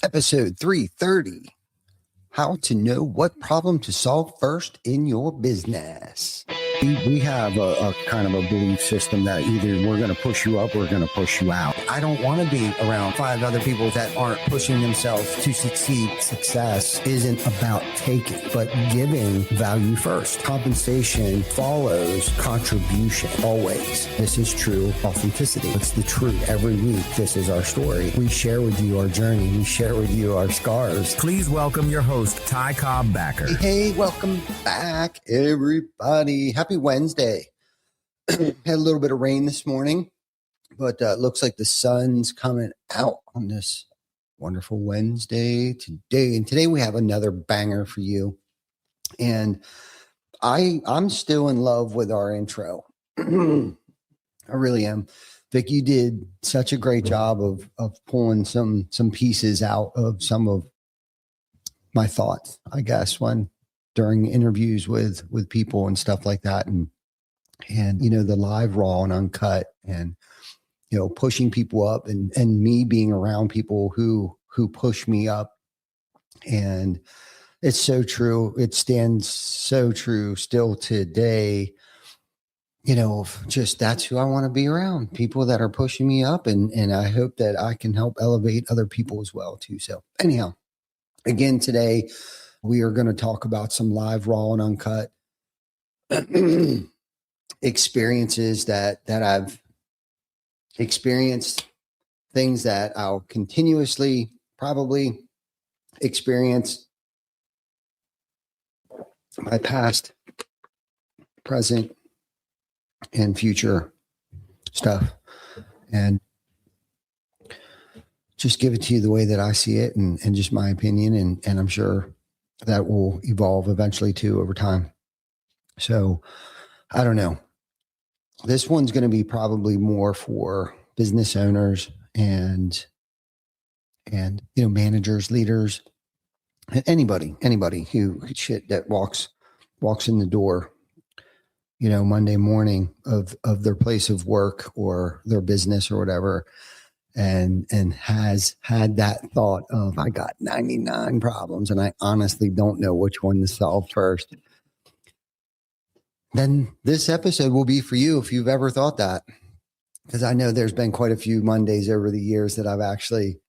Episode 330, how to know what problem to solve first in your business. We have a kind of a belief system that either we're going to push you up or we're going to push you out. I don't want to be around 5 other people that aren't pushing themselves to succeed. Success isn't about taking, but giving value first. Compensation follows contribution always. This is true authenticity. It's the truth. Every week, this is our story. We share with you our journey. We share with you our scars. Please welcome your host, Ty Cobb-Backer. Hey, welcome back, everybody. Happy Wednesday. Had a little bit of rain this morning, but it looks like the sun's coming out on this wonderful Wednesday today. And today we have another banger for you. And I'm still in love with our intro. I really am. Vic, you did such a great job of pulling some pieces out of some of my thoughts, I guess, during interviews with people and stuff like that. And, you know, the live, raw and uncut, and, you know, pushing people up and me being around people who push me up. And it's so true. It stands so true still today. You know, just that's who I want to be around, people that are pushing me up. And I hope that I can help elevate other people as well too. So anyhow, again, today we are going to talk about some live, raw and uncut experiences that I've experienced, things that I'll continuously probably experience, my past, present, and future stuff, and just give it to you the way that I see it and just my opinion. And I'm sure that will evolve eventually too over time. So I don't know. This one's going to be probably more for business owners and, you know, managers, leaders, anybody who shit that walks in the door, you know, Monday morning of their place of work or their business or whatever, and has had that thought of, I got 99 problems and I honestly don't know which one to solve first. Then this episode will be for you if you've ever thought that, because I know there's been quite a few Mondays over the years that I've actually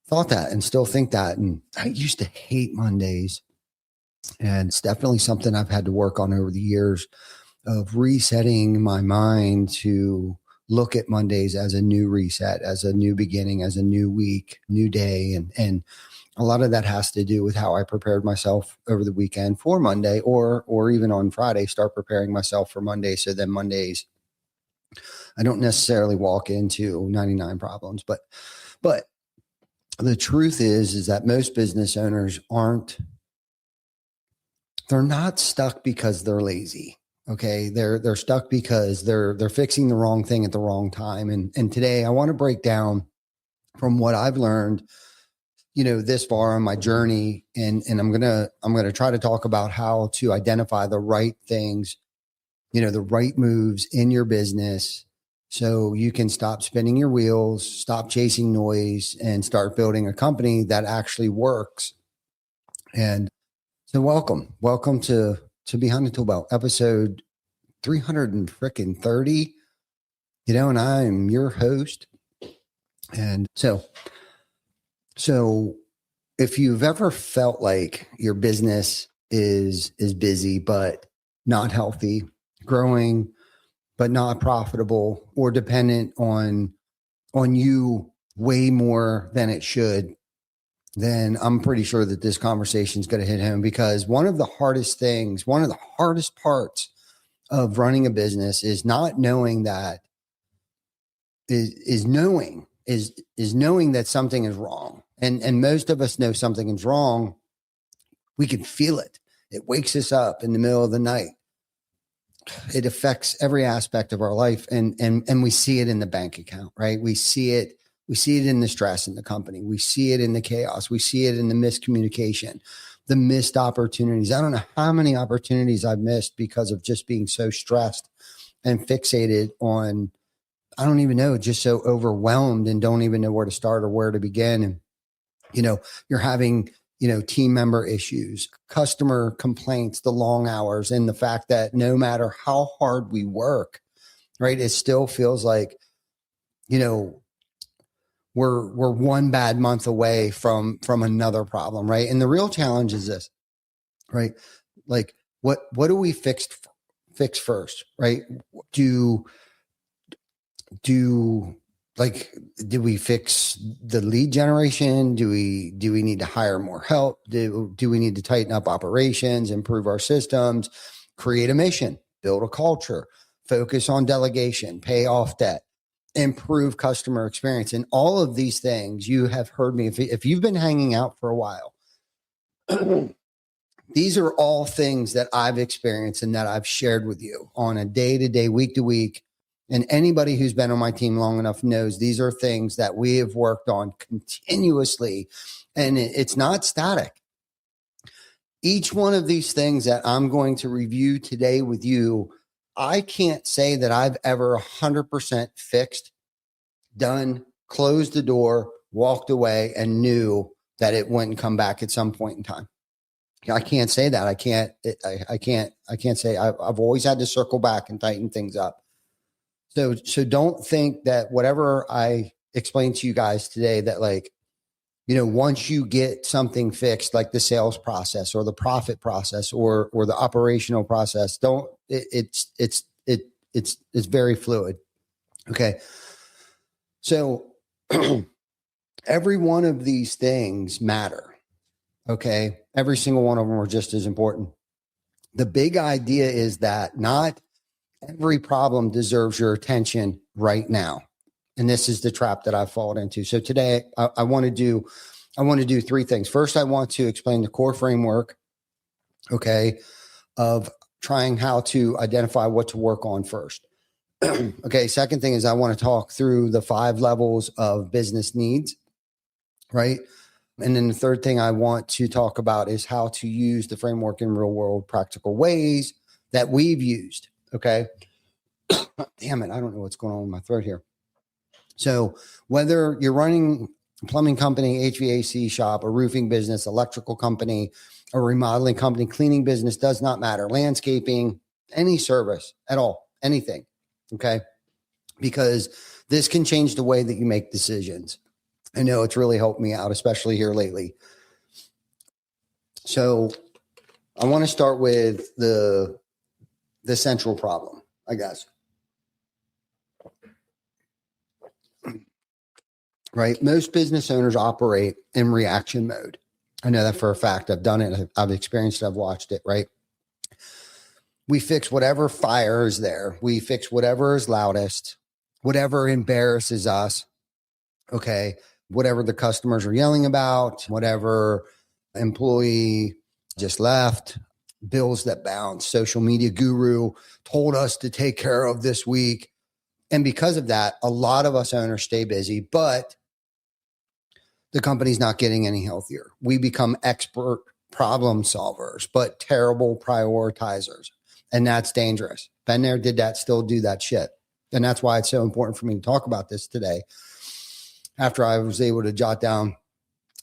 thought that and still think that. And I used to hate Mondays. And it's definitely something I've had to work on over the years of resetting my mind to look at Mondays as a new reset, as a new beginning, as a new week, new day. And a lot of that has to do with how I prepared myself over the weekend for Monday, or even on Friday, start preparing myself for Monday. So then Mondays, I don't necessarily walk into 99 problems, but the truth is that most business owners they're not stuck because they're lazy. Okay. They're stuck because they're fixing the wrong thing at the wrong time. And today I want to break down from what I've learned, you know, this far on my journey. And I'm going to try to talk about how to identify the right things, you know, the right moves in your business, so you can stop spinning your wheels, stop chasing noise, and start building a company that actually works. And so welcome to Behind the Tool Belt, episode 330, you know, and I'm your host. And so if you've ever felt like your business is busy, but not healthy, growing, but not profitable, or dependent on you way more than it should, then I'm pretty sure that this conversation is going to hit home, because one of the hardest parts of running a business is not knowing that is knowing that something is wrong. And most of us know something is wrong. We can feel it. It wakes us up in the middle of the night. It affects every aspect of our life. And we see it in the bank account, right? We see it in the stress in the company. We see it in the chaos. We see it in the miscommunication, the missed opportunities. I don't know how many opportunities I've missed because of just being so stressed and fixated on, I don't even know, just so overwhelmed and don't even know where to start or where to begin. you're having, team member issues, customer complaints, the long hours, and the fact that no matter how hard we work, right, it still feels like, we're one bad month away from another problem, right? And the real challenge is this, right? Like, what do we fix first, right? Do we fix the lead generation? Do we need to hire more help? Do we need to tighten up operations, improve our systems, create a mission, build a culture, focus on delegation, pay off debt, improve customer experience? And all of these things, you have heard me, if you've been hanging out for a while, these are all things that I've experienced and that I've shared with you on a day-to-day, week-to-week. And anybody who's been on my team long enough knows these are things that we have worked on continuously, and it's not static. Each one of these things that I'm going to review today with you, I can't say that I've ever 100% fixed, done, closed the door, walked away, and knew that it wouldn't come back at some point in time. I can't say that. I can't say I've always had to circle back and tighten things up. So don't think that whatever I explained to you guys today, that once you get something fixed, like the sales process or the profit process or the operational process, it's very fluid. Okay. So every one of these things matter. Okay. Every single one of them are just as important. The big idea is that not every problem deserves your attention right now. And this is the trap that I've fallen into. So today I want to do three things. First, I want to explain the core framework, okay, of trying how to identify what to work on first. Okay. Second thing is I want to talk through the 5 levels of business needs, right? And then the third thing I want to talk about is how to use the framework in real world practical ways that we've used. Okay. Damn it. I don't know what's going on with my throat here. So whether you're running a plumbing company, HVAC shop, a roofing business, electrical company, a remodeling company, cleaning business, does not matter. Landscaping, any service at all, anything. Okay. Because this can change the way that you make decisions. I know it's really helped me out, especially here lately. So I want to start with the central problem, I guess. Right? Most business owners operate in reaction mode. I know that for a fact. I've done it. I've experienced it. I've watched it, right? We fix whatever fire is there. We fix whatever is loudest, whatever embarrasses us. Okay. Whatever the customers are yelling about, whatever employee just left, bills that bounce, social media guru told us to take care of this week. And because of that, a lot of us owners stay busy, but the company's not getting any healthier. We become expert problem solvers, but terrible prioritizers. And that's dangerous. Been there, did that, still do that shit. And that's why it's so important for me to talk about this today, after I was able to jot down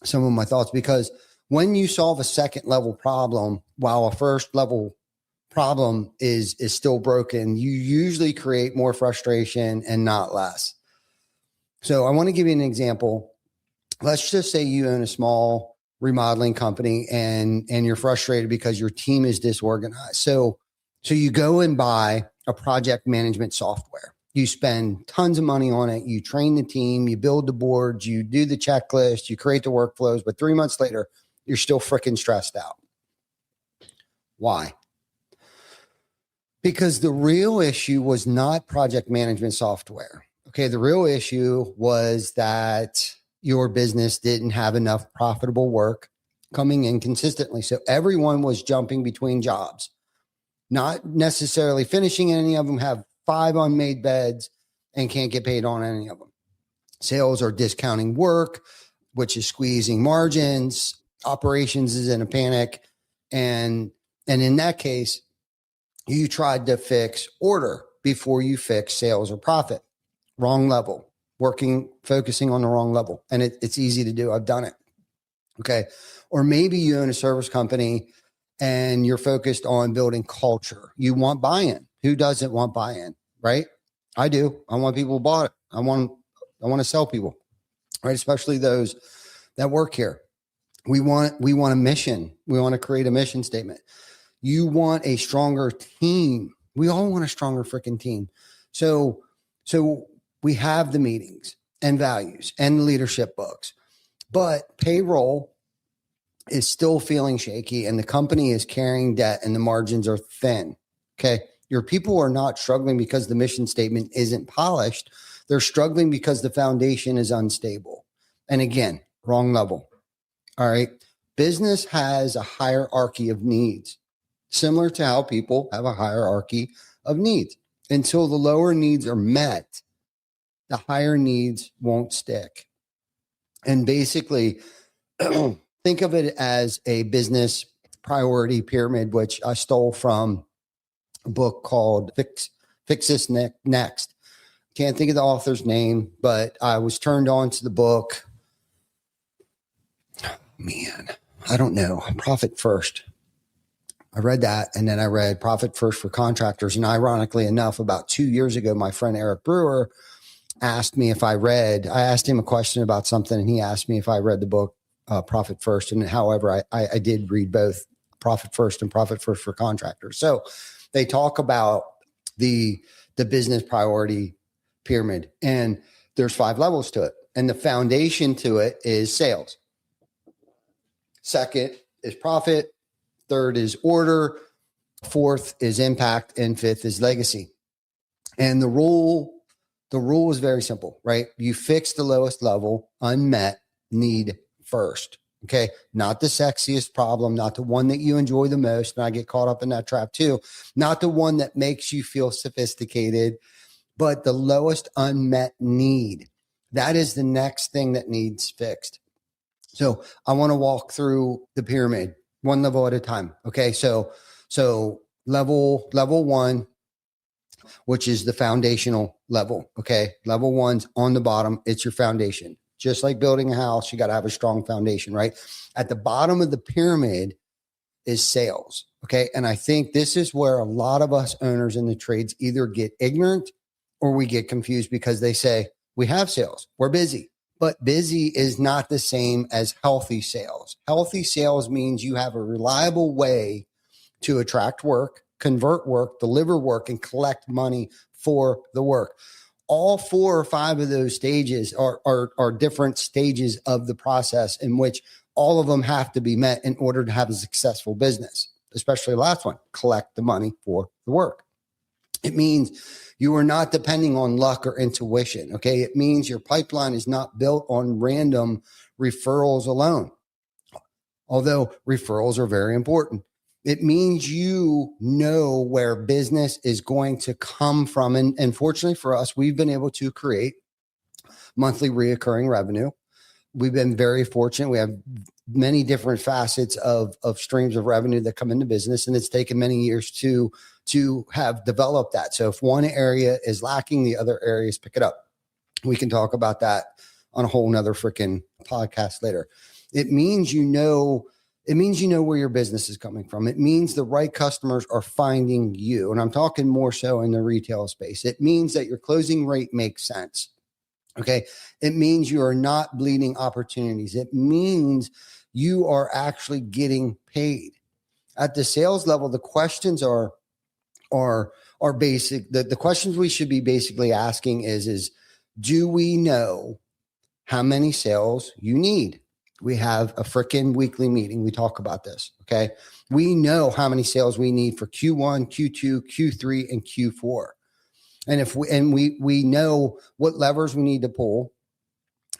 some of my thoughts, because when you solve a second level problem while a first level problem is still broken, you usually create more frustration and not less. So I want to give you an example. Let's just say you own a small remodeling company and you're frustrated because your team is disorganized. So you go and buy a project management software. You spend tons of money on it. You train the team, you build the boards, you do the checklist, you create the workflows, but 3 months later, you're still freaking stressed out. Why? Because the real issue was not project management software. Okay. The real issue was that your business didn't have enough profitable work coming in consistently. So everyone was jumping between jobs, not necessarily finishing any of them, have 5 unmade beds and can't get paid on any of them. Sales are discounting work, which is squeezing margins. Operations is in a panic. And in that case, you tried to fix order before you fix sales or profit. Wrong level, focusing on the wrong level. And it's easy to do. I've done it. Okay. Or maybe you own a service company and you're focused on building culture. You want buy-in. Who doesn't want buy-in, right? I do. I want people bought it. I want to sell people, right? Especially those that work here. We want a mission. We want to create a mission statement. You want a stronger team. We all want a stronger freaking team. So we have the meetings and values and leadership books, but payroll is still feeling shaky and the company is carrying debt and the margins are thin. Okay. Your people are not struggling because the mission statement isn't polished. They're struggling because the foundation is unstable. And again, wrong level. All right. Business has a hierarchy of needs, similar to how people have a hierarchy of needs. Until the lower needs are met, the higher needs won't stick. And basically, think of it as a business priority pyramid, which I stole from a book called Fix This Next. Can't think of the author's name, but I was turned on to the book. Man, I don't know. Profit First. I read that, and then I read Profit First for Contractors. And ironically enough, about 2 years ago, my friend Eric Brewer asked me if I asked him a question about something, and he asked me if I read the book Profit First. And however, I did read both Profit First and Profit First for Contractors. So they talk about the business priority pyramid, and there's 5 levels to it. And the foundation to it is sales. Second is profit. Third is order. Fourth is impact. And fifth is legacy. And the rule is very simple, right? You fix the lowest level unmet need first. Okay. Not the sexiest problem, not the one that you enjoy the most. And I get caught up in that trap too. Not the one that makes you feel sophisticated, but the lowest unmet need. That is the next thing that needs fixed. So I want to walk through the pyramid one level at a time. Okay. So level 1, which is the foundational level. Okay. Level 1's on the bottom. It's your foundation. Just like building a house, you got to have a strong foundation, right? At the bottom of the pyramid is sales. Okay. And I think this is where a lot of us owners in the trades either get ignorant or we get confused because they say, we have sales, we're busy. But busy is not the same as healthy sales. Healthy sales means you have a reliable way to attract work, convert work, deliver work, and collect money for the work. All 4 or 5 of those stages are different stages of the process in which all of them have to be met in order to have a successful business, especially the last one, collect the money for the work. It means you are not depending on luck or intuition. Okay. It means your pipeline is not built on random referrals alone, although referrals are very important. It means you know where business is going to come from. And fortunately for us, we've been able to create monthly reoccurring revenue. We've been very fortunate. We have many different facets of streams of revenue that come into business, and it's taken many years to have developed that. So if one area is lacking, the other areas pick it up. We can talk about that on a whole nother freaking podcast later. It means you know where your business is coming from. It means the right customers are finding you. And I'm talking more so in the retail space. It means that your closing rate makes sense. Okay. It means you are not bleeding opportunities. It means you are actually getting paid. At the sales level, the questions are basic. The questions we should be basically asking is do we know how many sales you need? We have a freaking weekly meeting. We talk about this. Okay. We know how many sales we need for Q1, Q2, Q3, and Q4. And we know what levers we need to pull.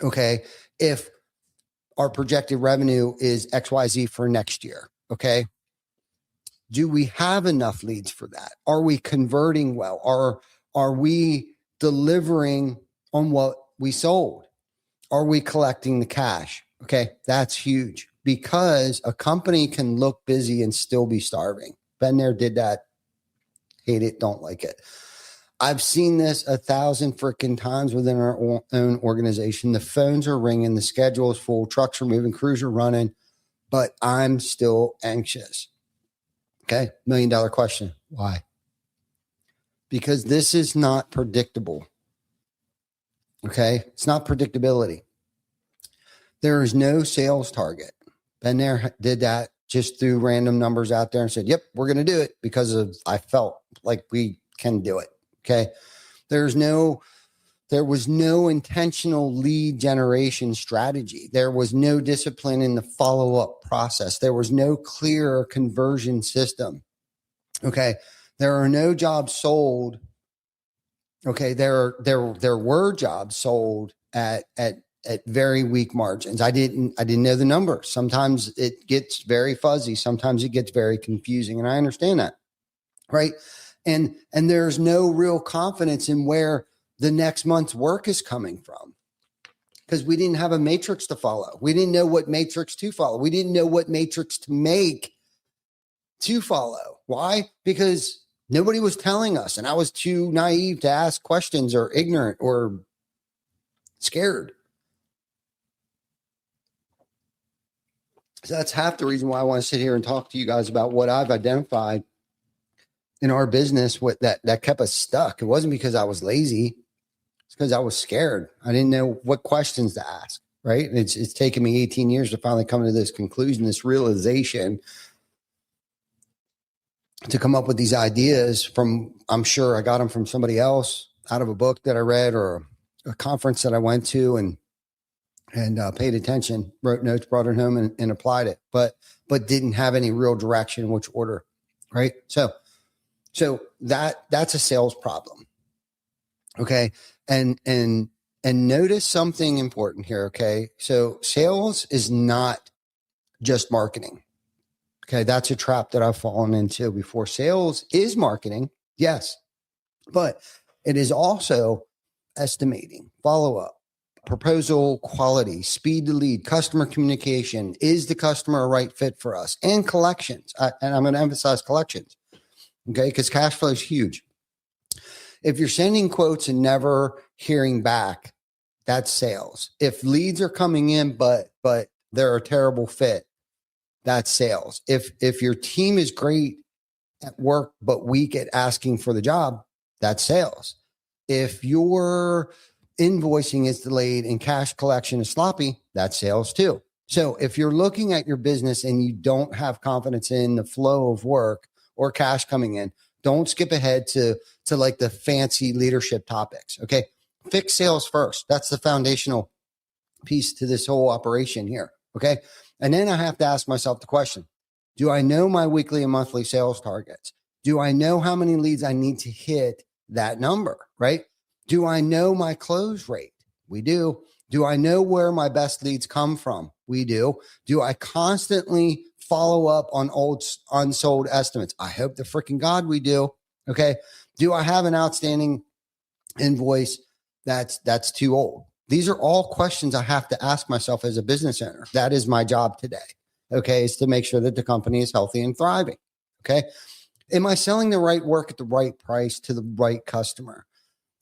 Okay. If our projected revenue is XYZ for next year. Okay. Do we have enough leads for that? Are we converting well? Are we delivering on what we sold? Are we collecting the cash? Okay. That's huge because a company can look busy and still be starving. Been there, did that, hate it, don't like it. I've seen this 1,000 freaking times within our own organization. The phones are ringing, the schedule is full, trucks are moving, crews are running, but I'm still anxious. Okay. $1 million question. Why? Because this is not predictable. Okay. It's not predictability. There is no sales target. Been there, did that, just threw random numbers out there and said, yep, we're going to do it because I felt like we can do it. Okay. There was no intentional lead generation strategy. There was no discipline in the follow-up process. There was no clear conversion system. Okay. There are no jobs sold. Okay. There were jobs sold at very weak margins. I didn't know the numbers. Sometimes it gets very fuzzy. Sometimes it gets very confusing. And I understand that. Right. And there's no real confidence in where the next month's work is coming from because we didn't have a matrix to follow. We didn't know what matrix to follow. We didn't know what matrix to make to follow. Why? Because nobody was telling us. And I was too naive to ask questions or ignorant or scared. So that's half the reason why I want to sit here and talk to you guys about what I've identified in our business that kept us stuck. It wasn't because I was lazy. It's because I was scared. I didn't know what questions to ask, right? It's taken me 18 years to finally come to this conclusion, this realization, to come up with these ideas from, I'm sure I got them from somebody else, out of a book that I read or a conference that I went to and paid attention, wrote notes, brought it home and applied it, but didn't have any real direction in which order, right? So that's a sales problem. Okay. And notice something important here. Okay. So sales is not just marketing. Okay. That's a trap that I've fallen into before. Sales is marketing. Yes. But it is also estimating, follow up, proposal quality, speed to lead, customer communication. Is the customer a right fit for us? And collections. And I'm going to emphasize collections. Okay. Because cash flow is huge. If you're sending quotes and never hearing back, that's sales. If leads are coming in, but they're a terrible fit, that's sales. If your team is great at work, but weak at asking for the job, that's sales. If your invoicing is delayed and cash collection is sloppy, that's sales too. So if you're looking at your business and you don't have confidence in the flow of work or cash coming in, don't skip ahead to like the fancy leadership topics. Okay. Fix sales first. That's the foundational piece to this whole operation here. Okay. And then I have to ask myself the question, do I know my weekly and monthly sales targets? Do I know how many leads I need to hit that number? Right. Do I know my close rate? We do. Do I know where my best leads come from? We do. Do I constantly follow up on old unsold estimates? I hope to freaking God we do. Okay. Do I have an outstanding invoice that's too old? These are all questions I have to ask myself as a business owner. That is my job today. Okay. Is to make sure that the company is healthy and thriving. Okay. Am I selling the right work at the right price to the right customer?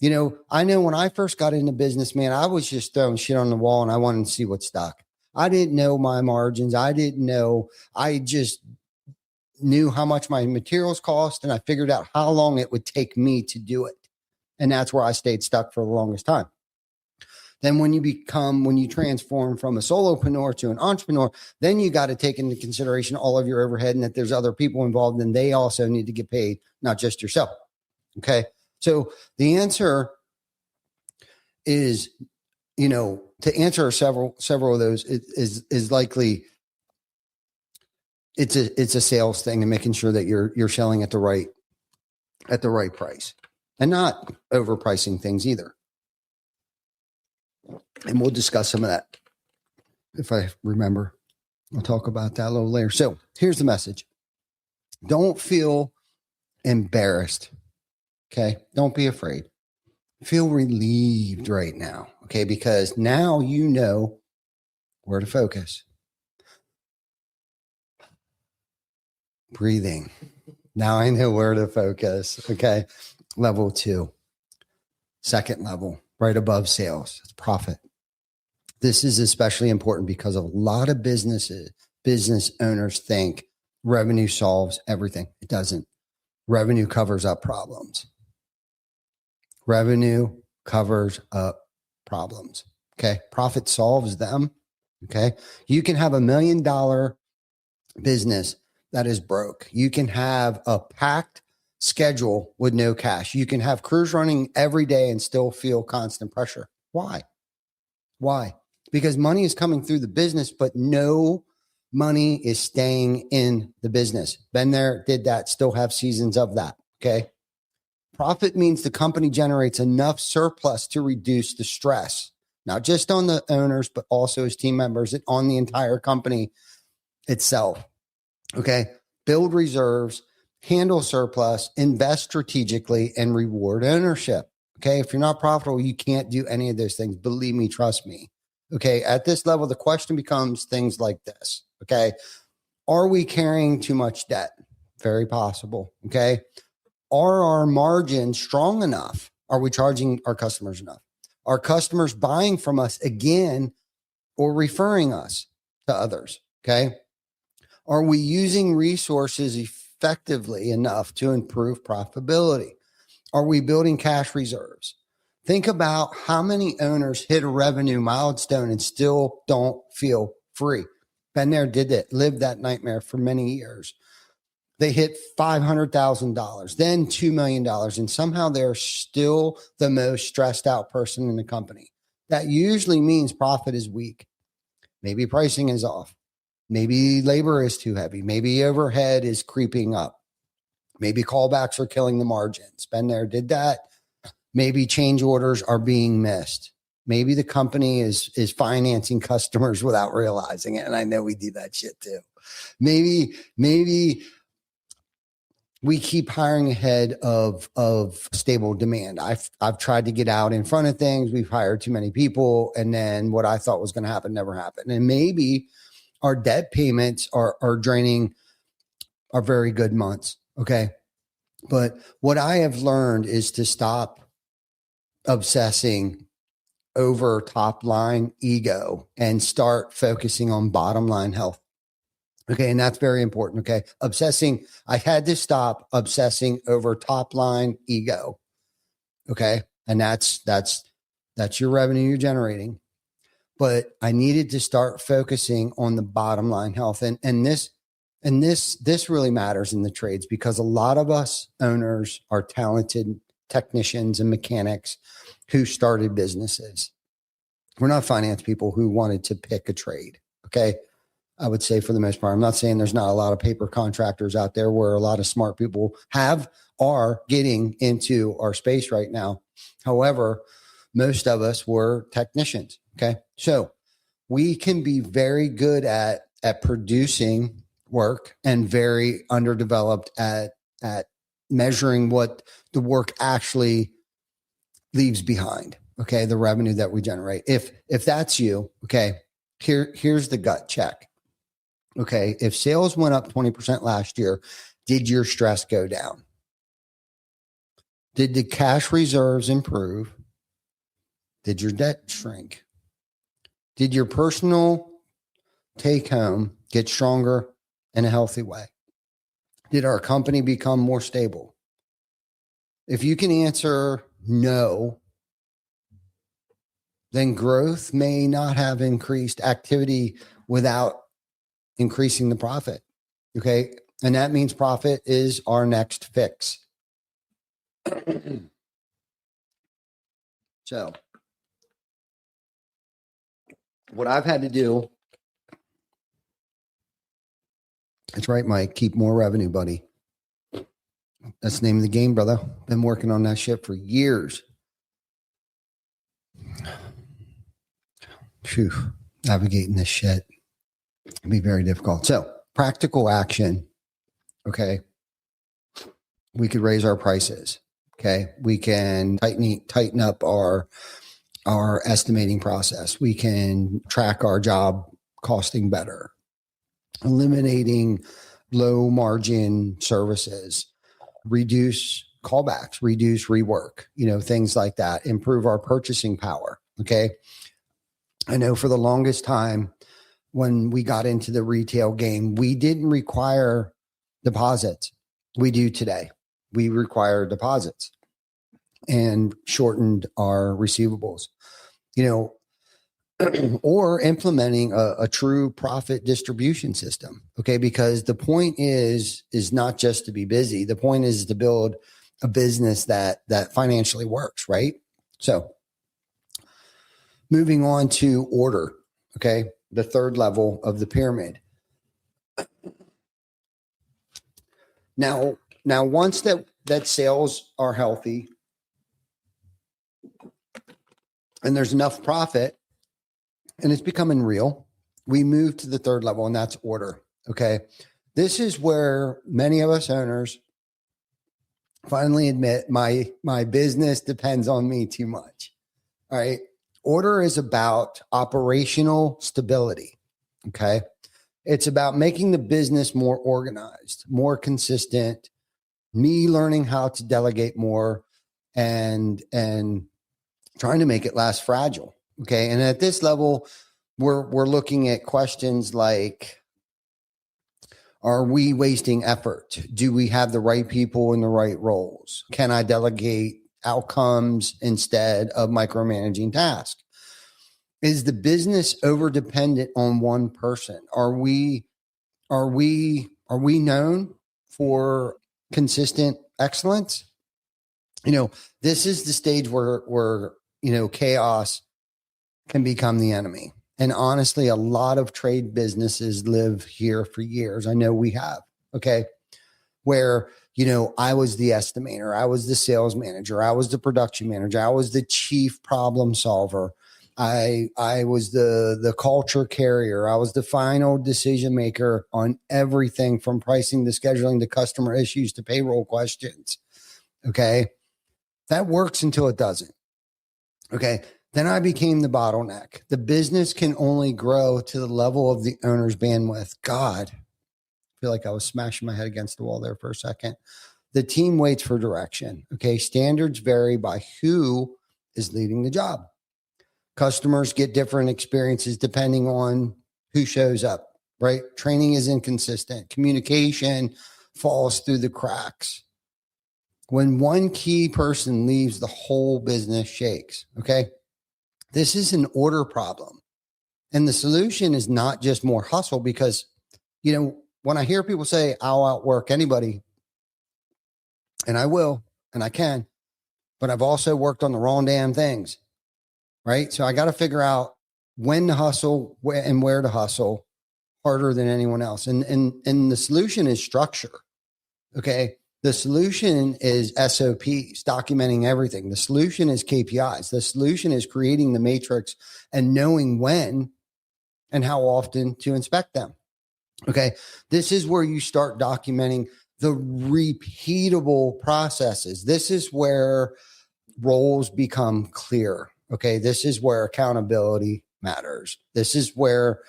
You know, I know when I first got into business, man, I was just throwing shit on the wall and I wanted to see what stuck. I didn't know my margins. I didn't know. I just knew how much my materials cost and I figured out how long it would take me to do it. And that's where I stayed stuck for the longest time. Then when you transform from a solopreneur to an entrepreneur, then you got to take into consideration all of your overhead and that there's other people involved and they also need to get paid, not just yourself. Okay. So the answer is, to answer several of those is likely it's a sales thing and making sure that you're selling at the right price and not overpricing things either. And we'll discuss some of that if I remember. I'll talk about that a little later. So here's the message. Don't feel embarrassed. Okay. Don't be afraid. Feel relieved right now. Okay. Because now you know where to focus. Breathing. Now I know where to focus. Okay. Level 2. Second level, right above sales, it's profit. This is especially important because a lot of business owners think revenue solves everything. It doesn't. Revenue covers up problems. Revenue covers up problems. Okay. Profit solves them. Okay. You can have $1 million business that is broke. You can have a packed schedule with no cash. You can have crews running every day and still feel constant pressure. Why? Why? Because money is coming through the business, but no money is staying in the business. Been there, did that, still have seasons of that. Okay. Profit means the company generates enough surplus to reduce the stress, not just on the owners, but also as team members and on the entire company itself. Okay. Build reserves, handle surplus, invest strategically, and reward ownership. Okay. If you're not profitable, you can't do any of those things. Believe me, trust me. Okay. At this level, the question becomes things like this. Okay. Are we carrying too much debt? Very possible. Okay. Are our margins strong enough? Are we charging our customers enough? Are customers buying from us again or referring us to others? Okay. Are we using resources effectively enough to improve profitability? Are we building cash reserves? Think about how many owners hit a revenue milestone and still don't feel free. Been there, did it, lived that nightmare for many years. They hit $500,000, then $2 million, and somehow they're still the most stressed out person in the company. That usually means profit is weak. Maybe pricing is off. Maybe labor is too heavy. Maybe overhead is creeping up. Maybe callbacks are killing the margins. Been there, did that. Maybe change orders are being missed. Maybe the company is financing customers without realizing it. And I know we do that shit too. Maybe we keep hiring ahead of stable demand. I've tried to get out in front of things. We've hired too many people. And then what I thought was going to happen never happened. And maybe our debt payments are draining our very good months. Okay. But what I have learned is to stop obsessing over top line ego and start focusing on bottom line health. Okay. And that's very important. Okay. I had to stop obsessing over top line ego. Okay. And that's your revenue you're generating. But I needed to start focusing on the bottom line health. And this really matters in the trades because a lot of us owners are talented technicians and mechanics who started businesses. We're not finance people who wanted to pick a trade. Okay. I would say for the most part, I'm not saying there's not a lot of paper contractors out there where a lot of smart people are getting into our space right now. However, most of us were technicians. Okay. So we can be very good at producing work and very underdeveloped at measuring what the work actually leaves behind. Okay. The revenue that we generate. If that's you, okay, here's the gut check. Okay. If sales went up 20% last year, did your stress go down? Did the cash reserves improve? Did your debt shrink? Did your personal take home get stronger in a healthy way? Did our company become more stable? If you can answer no, then growth may not have increased activity without increasing the profit. Okay. And that means profit is our next fix. So what I've had to do, that's right, Mike, keep more revenue, buddy. That's the name of the game, brother. Been working on that shit for years. Phew, navigating this shit can be very difficult. So practical action. Okay. We could raise our prices. Okay. We can tighten up our estimating process. We can track our job costing better, eliminating low margin services, reduce callbacks, reduce rework, things like that, improve our purchasing power. Okay. I know for the longest time when we got into the retail game, we didn't require deposits. We do today. We require deposits and shortened our receivables, or implementing a true profit distribution system. Okay. Because the point is not just to be busy. The point is to build a business that financially works. Right. So moving on to order. Okay. The third level of the pyramid. Now once that sales are healthy and there's enough profit and it's becoming real, we move to the third level, and that's order. Okay. This is where many of us owners finally admit my business depends on me too much. All right. Order is about operational stability. Okay. It's about making the business more organized, more consistent, me learning how to delegate more and trying to make it less fragile. Okay. And at this level, we're looking at questions like, are we wasting effort? Do we have the right people in the right roles? Can I delegate outcomes instead of micromanaging tasks? Is the business over dependent on one person? Are we known for consistent excellence? This is the stage where chaos can become the enemy. And honestly, a lot of trade businesses live here for years. I know we have. Okay. Where, I was the estimator, I was the sales manager, I was the production manager, I was the chief problem solver. I was the culture carrier. I was the final decision maker on everything from pricing to scheduling to customer issues to payroll questions. Okay. That works until it doesn't. Okay. Then I became the bottleneck. The business can only grow to the level of the owner's bandwidth. God, I feel like I was smashing my head against the wall there for a second. The team waits for direction. Okay. Standards vary by who is leading the job. Customers get different experiences depending on who shows up, right? Training is inconsistent. Communication falls through the cracks. When one key person leaves, the whole business shakes. Okay. This is an order problem. And the solution is not just more hustle, because, when I hear people say, I'll outwork anybody, and I will, and I can, but I've also worked on the wrong damn things. Right. So I got to figure out when to hustle and where to hustle harder than anyone else. And the solution is structure. Okay. The solution is SOPs, documenting everything. The solution is KPIs. The solution is creating the matrix and knowing when and how often to inspect them. Okay. This is where you start documenting the repeatable processes. This is where roles become clear. Okay. This is where accountability matters. This is where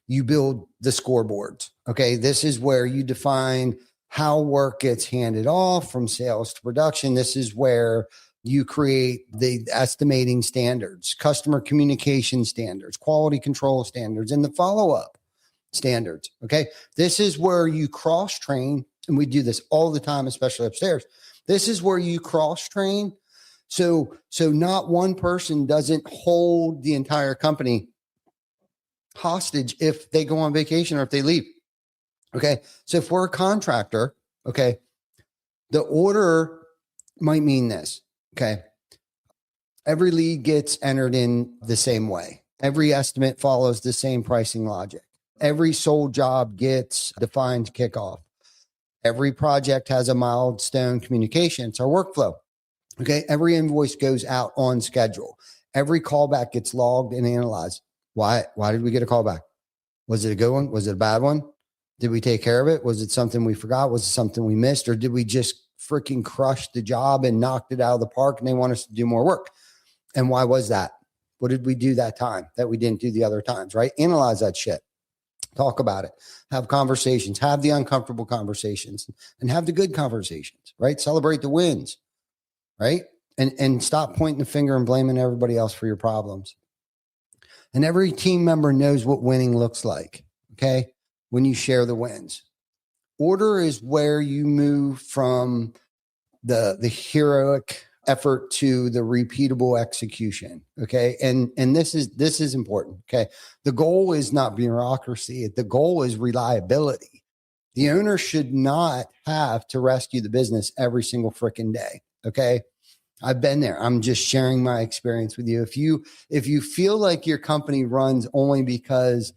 you build the scoreboards. Okay. This is where you define how work gets handed off from sales to production. This is where you create the estimating standards, customer communication standards, quality control standards, and the follow-up standards. Okay. This is where you cross-train, and we do this all the time, especially upstairs. This is where you cross-train. So not one person doesn't hold the entire company hostage if they go on vacation or if they leave. Okay. So if we're a contractor, okay, the order might mean this. Okay. Every lead gets entered in the same way. Every estimate follows the same pricing logic. Every sold job gets defined kickoff. Every project has a milestone communication. It's our workflow. Okay. Every invoice goes out on schedule. Every callback gets logged and analyzed. Why did we get a callback? Was it a good one? Was it a bad one? Did we take care of it? Was it something we forgot? Was it something we missed? Or did we just freaking crush the job and knocked it out of the park and they want us to do more work? And why was that? What did we do that time that we didn't do the other times, right? Analyze that shit. Talk about it. Have conversations. Have the uncomfortable conversations and have the good conversations, right? Celebrate the wins, right? And stop pointing the finger and blaming everybody else for your problems. And every team member knows what winning looks like, okay? When you share the wins. Order is where you move from the heroic effort to the repeatable execution, okay? And this is important, okay? The goal is not bureaucracy. The goal is reliability. The owner should not have to rescue the business every single freaking day, okay? I've been there. I'm just sharing my experience with you. If you feel like your company runs only because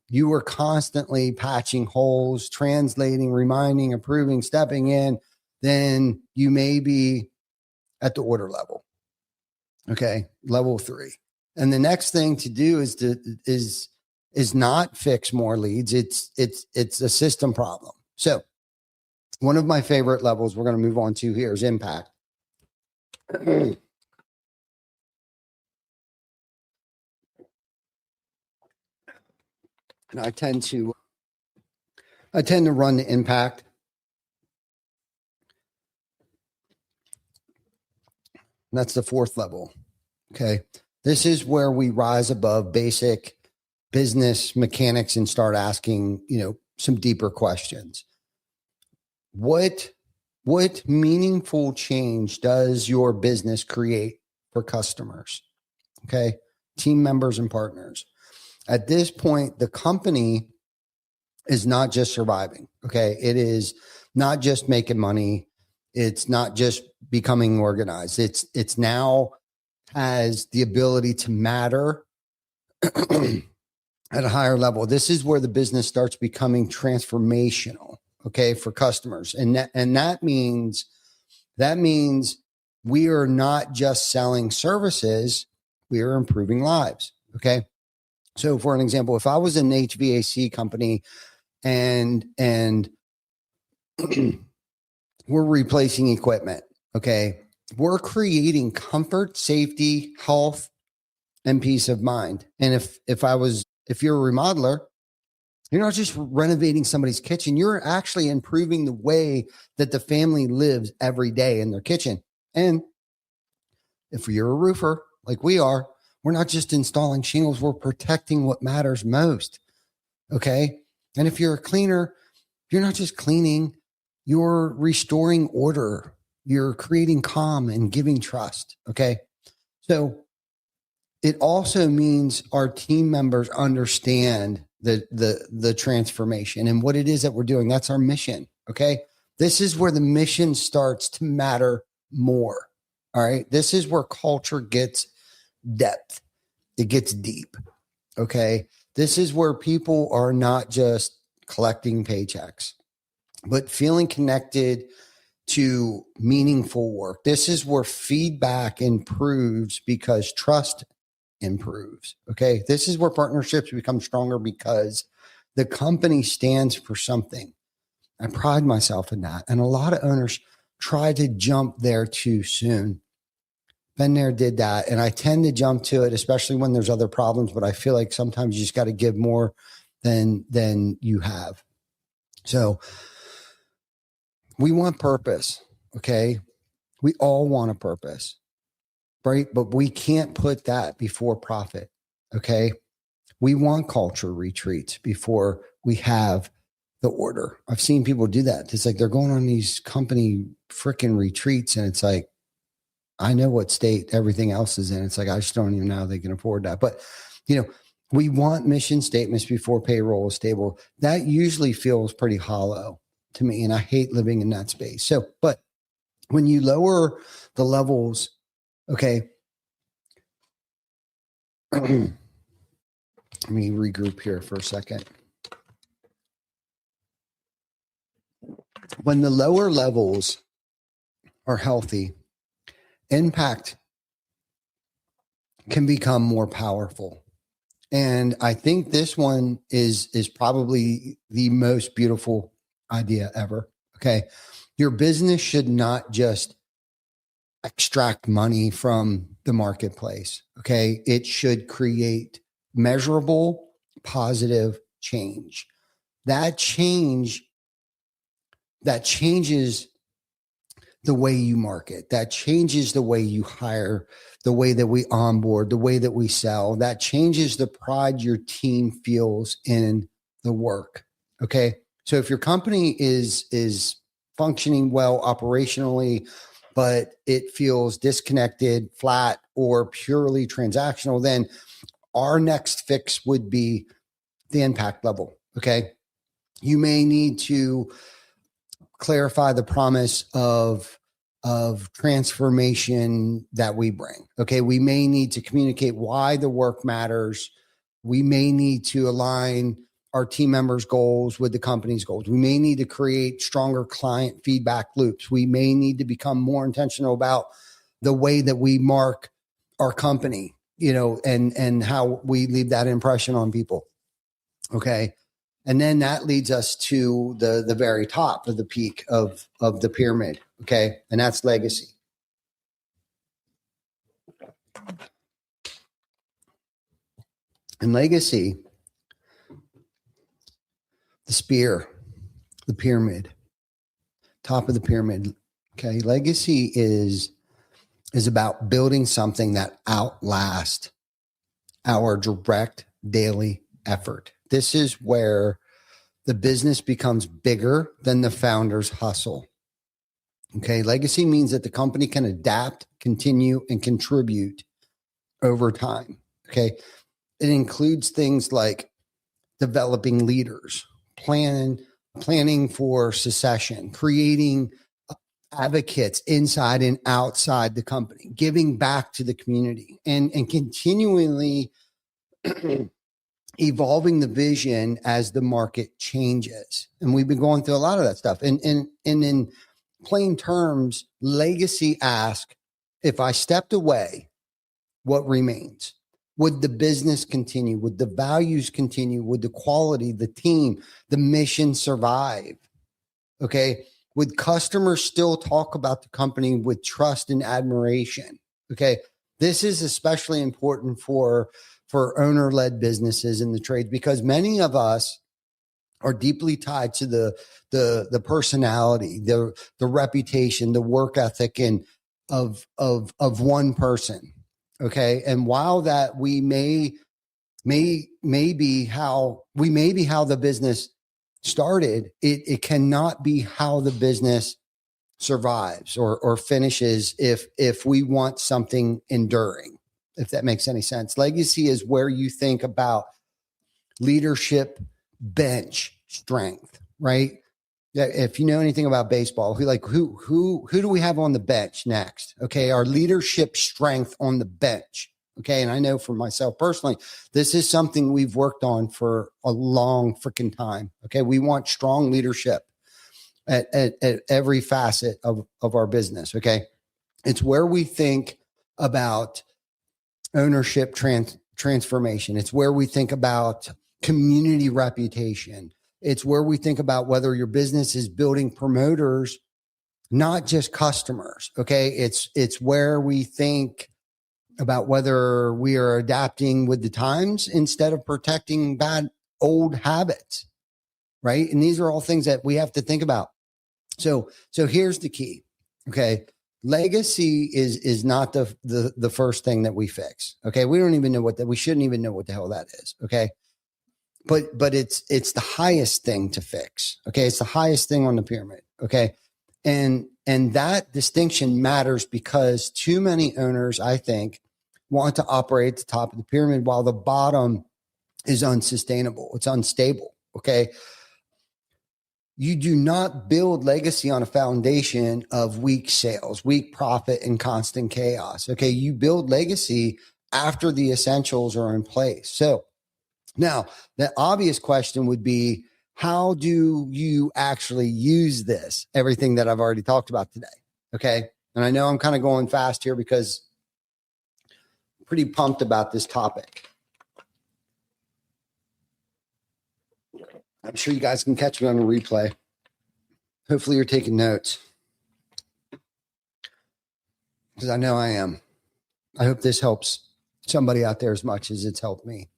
you were constantly patching holes, translating, reminding, approving, stepping in, then you may be at the order level. Okay, level 3. And the next thing to do is not fix more leads. It's a system problem. So one of my favorite levels we're going to move on to here is impact. And I tend to run the impact. That's the 4th level. Okay. This is where we rise above basic business mechanics and start asking, some deeper questions. What meaningful change does your business create for customers? Okay. Team members and partners. At this point, the company is not just surviving. Okay. It is not just making money. It's not just becoming organized. It's now has the ability to matter at a higher level. This is where the business starts becoming transformational, okay, for customers. And that means we are not just selling services, we are improving lives, okay? So for an example, if I was an HVAC company and we're replacing equipment, okay? We're creating comfort, safety, health, and peace of mind. And if you're a remodeler, you're not just renovating somebody's kitchen, you're actually improving the way that the family lives every day in their kitchen. And if you're a roofer, like we are, we're not just installing shingles, we're protecting what matters most. Okay. And if you're a cleaner, you're not just cleaning, you're restoring order. You're creating calm and giving trust. Okay. So it also means our team members understand the transformation and what it is that we're doing. That's our mission. Okay. This is where the mission starts to matter more. All right. This is where culture gets depth. It gets deep. Okay. This is where people are not just collecting paychecks, but feeling connected to meaningful work. This is where feedback improves because trust improves. Okay. This is where partnerships become stronger because the company stands for something. I pride myself in that. And a lot of owners try to jump there too soon. Been there, did that. And I tend to jump to it, especially when there's other problems, but I feel like sometimes you just got to give more than you have. So we want purpose. Okay. We all want a purpose, right? But we can't put that before profit. Okay. We want culture retreats before we have the order. I've seen people do that. It's like they're going on these company freaking retreats and it's like, I know what state everything else is in. It's like, I just don't even know how they can afford that. But, we want mission statements before payroll is stable. That usually feels pretty hollow to me. And I hate living in that space. So, but when you lower the levels, okay, let me regroup here for a second. When the lower levels are healthy, impact can become more powerful. And I think this one is probably the most beautiful idea ever. Okay. Your business should not just extract money from the marketplace. Okay. It should create measurable, positive change. That changes the way you market. That changes the way you hire, the way that we onboard, the way that we sell. That changes the pride your team feels in the work. Okay. So if your company is functioning well operationally, but it feels disconnected, flat, or purely transactional, then our next fix would be the impact level. Okay. You may need to clarify the promise of transformation that we bring. Okay. We may need to communicate why the work matters. We may need to align our team members' goals with the company's goals. We may need to create stronger client feedback loops. We may need to become more intentional about the way that we mark our company, and how we leave that impression on people. Okay. And then that leads us to the very top of the peak of the pyramid. Okay. And that's legacy. And legacy, the spear, the pyramid, top of the pyramid. Okay. Legacy is about building something that outlasts our direct daily effort. This is where the business becomes bigger than the founder's hustle. Okay. Legacy means that the company can adapt, continue, and contribute over time. Okay. It includes things like developing leaders, planning for succession, creating advocates inside and outside the company, giving back to the community, and continually evolving the vision as the market changes. And we've been going through a lot of that stuff. And in plain terms, legacy asks, if I stepped away, what remains? Would the business continue? Would the values continue? Would the quality, the team, the mission survive? Okay. Would customers still talk about the company with trust and admiration? Okay. This is especially important for owner-led businesses in the trades, because many of us are deeply tied to the personality, the reputation, the work ethic, and of one person. Okay. And while that we may be how the business started, it cannot be how the business survives or finishes if we want something enduring, if that makes any sense. Legacy is where you think about leadership bench strength, right? If you know anything about baseball, who do we have on the bench next? Okay. Our leadership strength on the bench. Okay. And I know for myself personally, this is something we've worked on for a long freaking time. Okay. We want strong leadership at every facet of our business. Okay. It's where we think about ownership transformation. It's where we think about community reputation. It's where we think about whether your business is building promoters, not just customers. Okay. It's where we think about whether we are adapting with the times instead of protecting bad old habits. Right. And these are all things that we have to think about. So here's the key. Okay. Legacy is not the first thing that we fix. Okay. We don't even know we shouldn't even know what the hell that is. Okay. But it's the highest thing to fix. Okay. It's the highest thing on the pyramid. Okay. And that distinction matters because too many owners, I think, want to operate at the top of the pyramid while the bottom is unsustainable. It's unstable. Okay. You do not build legacy on a foundation of weak sales, weak profit, and constant chaos. Okay. You build legacy after the essentials are in place. So now the obvious question would be, how do you actually use this? Everything that I've already talked about today. Okay. And I know I'm kind of going fast here because I'm pretty pumped about this topic. I'm sure you guys can catch me on a replay. Hopefully you're taking notes, because I know I am. I hope this helps somebody out there as much as it's helped me.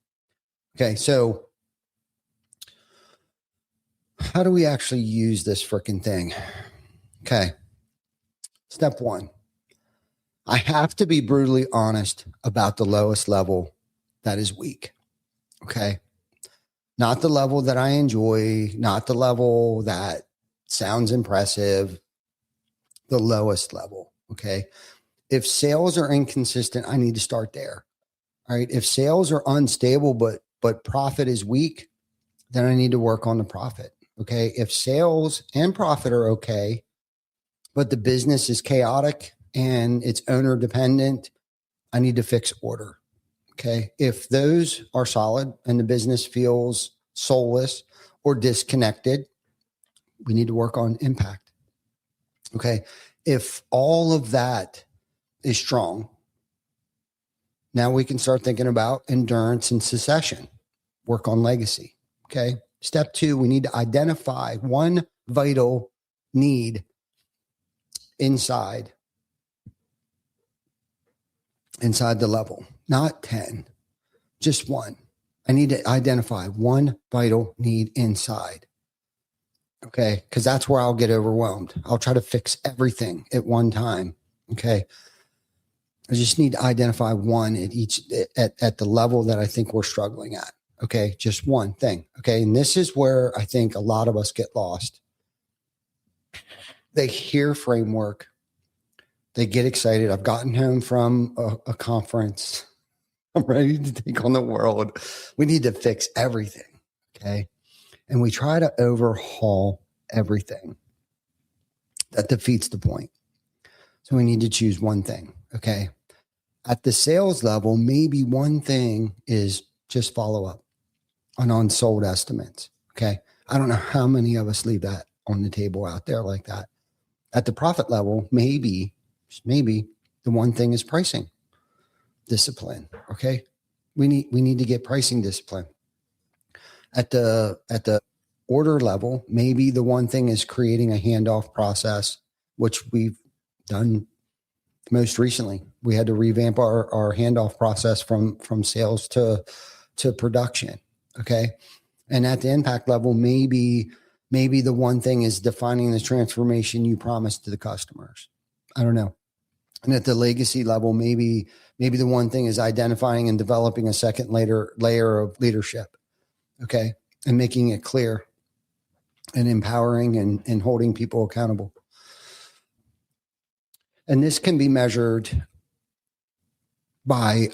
Okay. So How do we actually use this freaking thing? Okay. Step one, I have to be brutally honest about the lowest level that is weak. Okay. Not the level that I enjoy, not the level that sounds impressive, the lowest level. Okay. If sales are inconsistent, I need to start there. All right. If sales are unstable, but profit is weak, then I need to work on the profit. Okay. If sales and profit are okay, but the business is chaotic and it's owner dependent, I need to fix order. Okay. If those are solid and the business feels soulless or disconnected, we need to work on impact. Okay. If all of that is strong, now we can start thinking about endurance and succession, work on legacy. Okay. Step two, we need to identify one vital need inside the level, not 10, just one. I need to identify one vital need inside. Okay. Cause that's where I'll get overwhelmed. I'll try to fix everything at one time. Okay. I just need to identify one at the level that I think we're struggling at. Okay. Just one thing. Okay. And this is where I think a lot of us get lost. They hear framework. They get excited. I've gotten home from a conference. I'm ready to take on the world. We need to fix everything. Okay. And we try to overhaul everything. That defeats the point. So we need to choose one thing. Okay. At the sales level, maybe one thing is just follow up on unsold estimates. Okay. I don't know how many of us leave that on the table out there like that. At the profit level, maybe the one thing is pricing discipline. Okay. We need to get pricing discipline. At the order level, maybe the one thing is creating a handoff process, which we've done most recently. We had to revamp our handoff process from sales to production. Okay. And at the impact level, maybe the one thing is defining the transformation you promised to the customers. I don't know. And at the legacy level, maybe the one thing is identifying and developing a second layer of leadership. Okay. And making it clear and empowering and holding people accountable. And this can be measured by,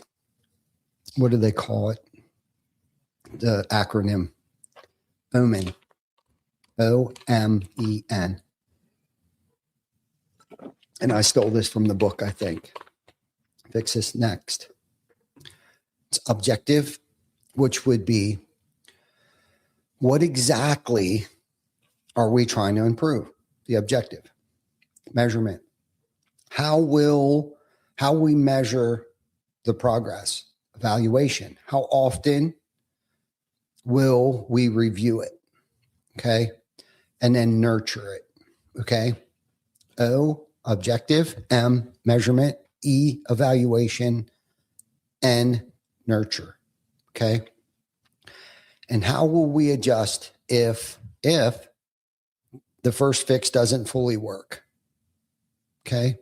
what do they call it? The acronym OMEN. OMEN. And I stole this from the book, I think. Fix This Next. It's objective, which would be, what exactly are we trying to improve? The objective. Measurement. How we measure the progress? Evaluation. How often will we review it? Okay. And then nurture it. Okay. O, objective. M, measurement. E, evaluation. N, nurture. Okay. And how will we adjust if the first fix doesn't fully work? Okay.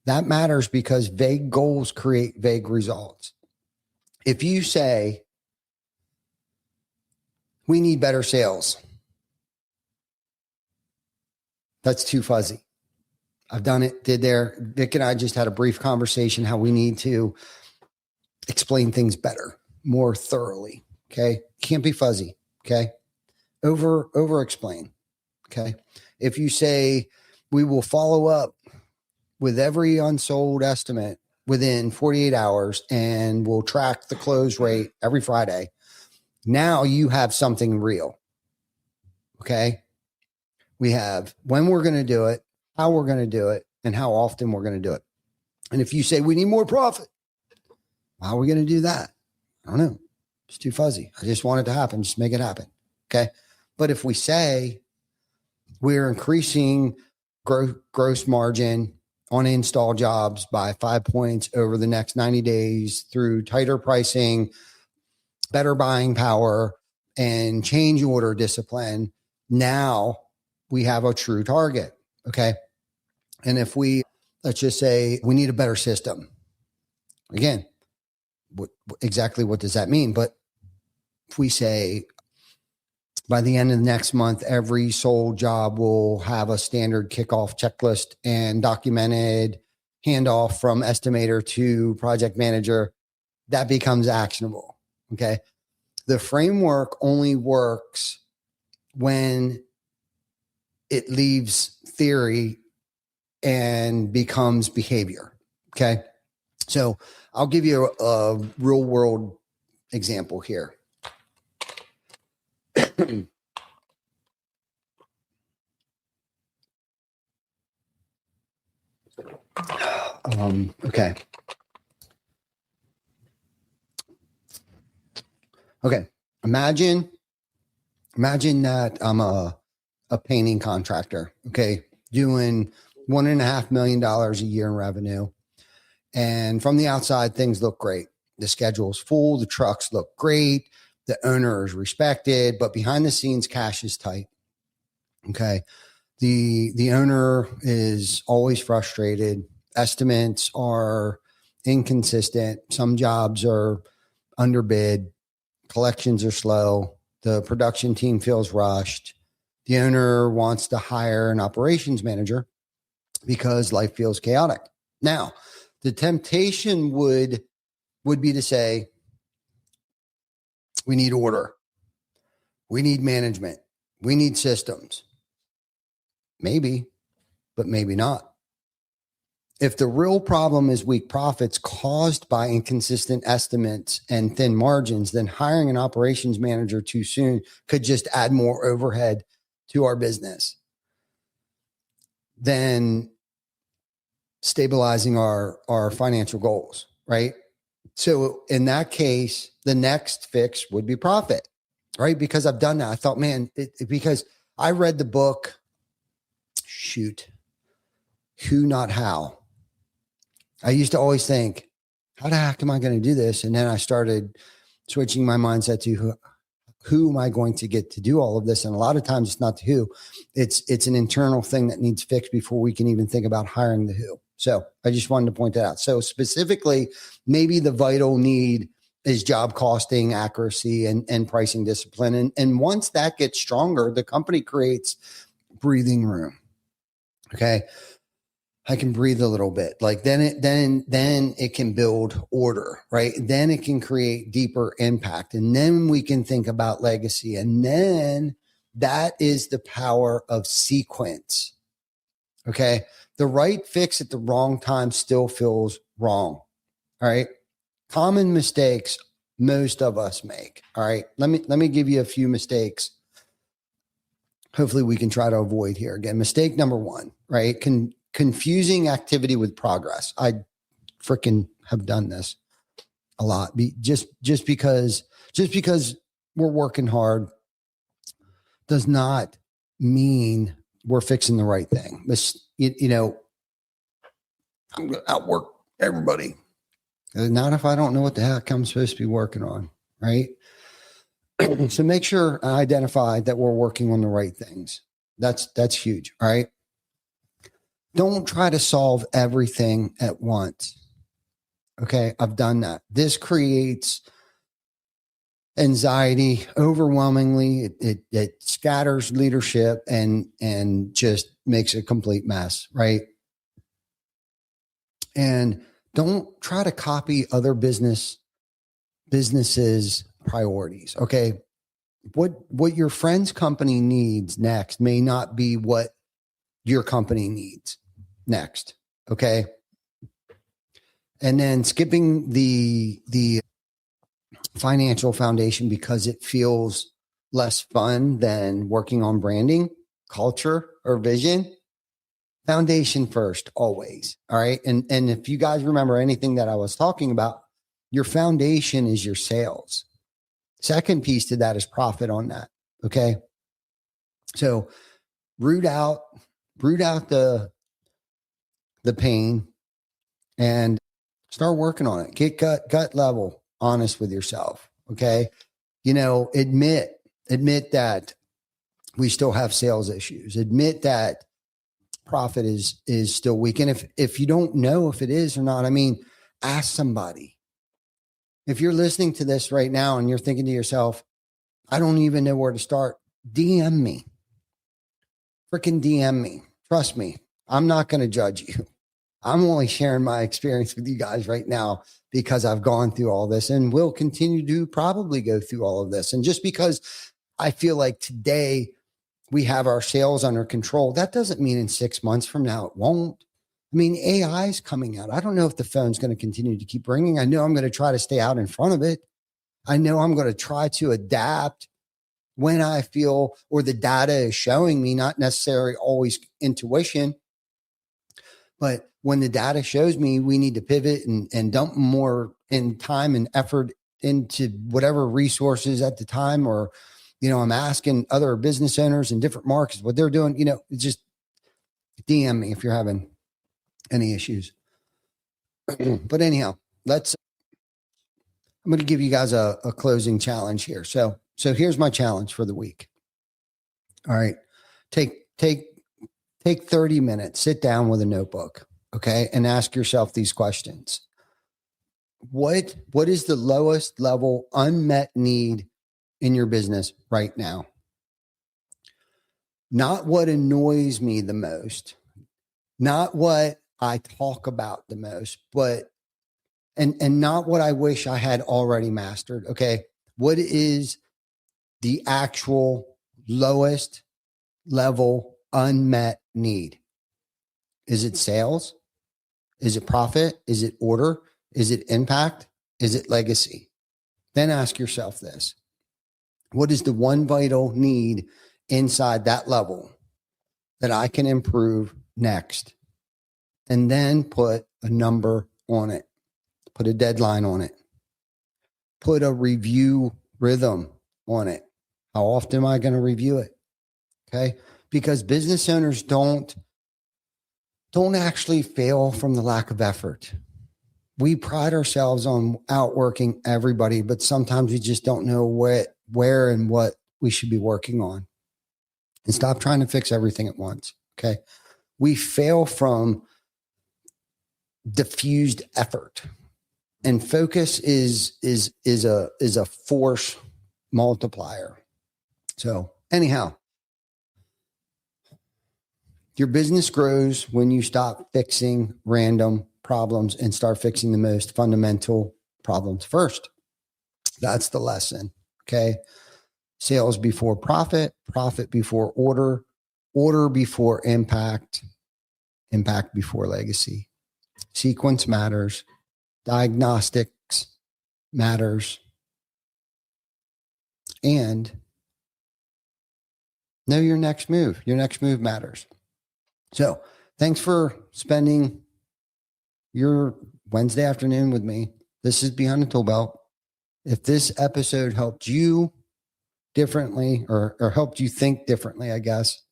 That matters because vague goals create vague results. If you say, we need better sales, that's too fuzzy. I've done it, did there. Vic and I just had a brief conversation how we need to explain things better, more thoroughly. Okay. Can't be fuzzy. Okay. Over explain. Okay. If you say, we will follow up with every unsold estimate within 48 hours and we'll track the close rate every Friday. Now you have something real. Okay. We have when we're going to do it, how we're going to do it, and how often we're going to do it. And if you say we need more profit, how are we going to do that? I don't know. It's too fuzzy. I just want it to happen. Just make it happen. Okay. But if we say we're increasing gross margin on install jobs by 5 points over the next 90 days through tighter pricing, better buying power, and change order discipline, now we have a true target. Okay. And if let's just say we need a better system. Again, exactly what does that mean? But if we say by the end of the next month, every sold job will have a standard kickoff checklist and documented handoff from estimator to project manager, that becomes actionable. Okay. The framework only works when it leaves theory and becomes behavior. Okay. So I'll give you a real world example here. Okay. Okay. Imagine that I'm a painting contractor. Okay. Doing $1.5 million a year in revenue. And from the outside, things look great. The schedule's full. The trucks look great. The owner is respected, but behind the scenes, cash is tight. Okay. The owner is always frustrated. Estimates are inconsistent. Some jobs are underbid. Collections are slow. The production team feels rushed. The owner wants to hire an operations manager because life feels chaotic. Now, the temptation would be to say, we need order. We need management. We need systems. Maybe, but maybe not. If the real problem is weak profits caused by inconsistent estimates and thin margins, then hiring an operations manager too soon could just add more overhead to our business than stabilizing our financial goals, right? So in that case, the next fix would be profit, right? Because I've done that. I thought, man, because I read the book, Who Not How. I used to always think, how the heck am I going to do this? And then I started switching my mindset to who am I going to get to do all of this? And a lot of times it's not the who, it's an internal thing that needs fixed before we can even think about hiring the who. So I just wanted to point that out. So specifically, maybe the vital need is job costing accuracy and pricing discipline. And once that gets stronger, the company creates breathing room. Okay. I can breathe a little bit. Like then it can build order, right? Then it can create deeper impact. And then we can think about legacy. And then that is the power of sequence. Okay. The right fix at the wrong time still feels wrong. All right. Common mistakes most of us make. All right. Let me give you a few mistakes. Hopefully we can try to avoid here. Again, mistake number one, right? Confusing activity with progress. I freaking have done this a lot. Just because we're working hard does not mean we're fixing the right thing. I'm going to outwork everybody. Not if I don't know what the heck I'm supposed to be working on, right? So make sure I identify that we're working on the right things. That's huge. All right. Don't try to solve everything at once. Okay. I've done that. This creates anxiety overwhelmingly. It scatters leadership and just makes a complete mess. Right. And don't try to copy other businesses' priorities. Okay. What your friend's company needs next may not be what your company needs next. Okay. And then skipping the financial foundation because it feels less fun than working on branding, culture, or vision. Foundation first, always. All right. And if you guys remember anything that I was talking about, your foundation is your sales. Second piece to that is profit on that. Okay. So root out the pain and start working on it. Get gut level honest with yourself. Okay. Admit Admit that we still have sales issues. Admit that profit is still weak. And if you don't know if it is or not, I mean, ask somebody. If you're listening to this right now and you're thinking to yourself, I don't even know where to start, DM me. Freaking DM me. Trust me, I'm not going to judge you. I'm only sharing my experience with you guys right now because I've gone through all this and will continue to probably go through all of this. And just because I feel like today we have our sales under control, that doesn't mean in 6 months from now it won't. I mean, AI is coming out. I don't know if the phone's going to continue to keep ringing. I know I'm going to try to stay out in front of it. I know I'm going to try to adapt when I feel or the data is showing me, not necessarily always intuition, but when the data shows me we need to pivot and dump more in time and effort into whatever resources at the time, or, I'm asking other business owners in different markets what they're doing, just DM me if you're having any issues. But anyhow, I'm going to give you guys a closing challenge here. So here's my challenge for the week. All right. Take 30 minutes, sit down with a notebook. Okay. And ask yourself these questions. What is the lowest level unmet need in your business right now? Not what annoys me the most, not what I talk about the most, but and not what I wish I had already mastered. Okay. What is the actual lowest level unmet need? Is it sales? Is it profit? Is it order? Is it impact? Is it legacy? Then ask yourself this. What is the one vital need inside that level that I can improve next? And then put a number on it. Put a deadline on it. Put a review rhythm on it. How often am I going to review it? Okay. Because business owners don't actually fail from the lack of effort. We pride ourselves on outworking everybody, but sometimes we just don't know where and what we should be working on. And stop trying to fix everything at once. Okay. We fail from diffused effort. And focus is a force multiplier. So anyhow, your business grows when you stop fixing random problems and start fixing the most fundamental problems first. That's the lesson. Okay. Sales before profit, profit before order, order before impact, impact before legacy. Sequence matters. Diagnostics matters. And know your next move. Your next move matters. So thanks for spending your Wednesday afternoon with me. This is Behind the Tool Belt. If this episode helped you differently or helped you think differently, I guess,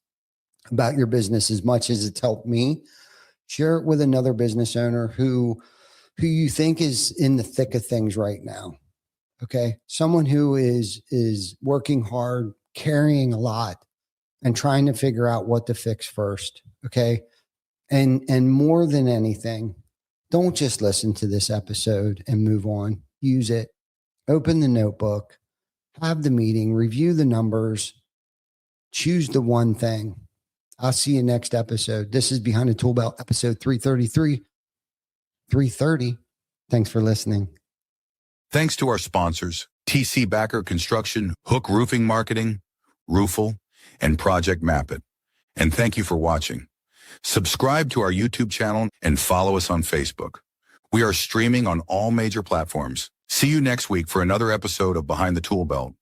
about your business as much as it's helped me, share it with another business owner who you think is in the thick of things right now. Okay. Someone who is working hard, carrying a lot, and trying to figure out what to fix first. Okay. And more than anything, don't just listen to this episode and move on. Use it. Open the notebook, have the meeting, review the numbers, choose the one thing. I'll see you next episode. This is Behind the Tool Belt, episode 333. 330. Thanks for listening. Thanks to our sponsors, TC Backer Construction, Hook Roofing Marketing, Roofle, and Project Mapit. And thank you for watching. Subscribe to our YouTube channel and follow us on Facebook. We are streaming on all major platforms. See you next week for another episode of Behind the Tool Belt.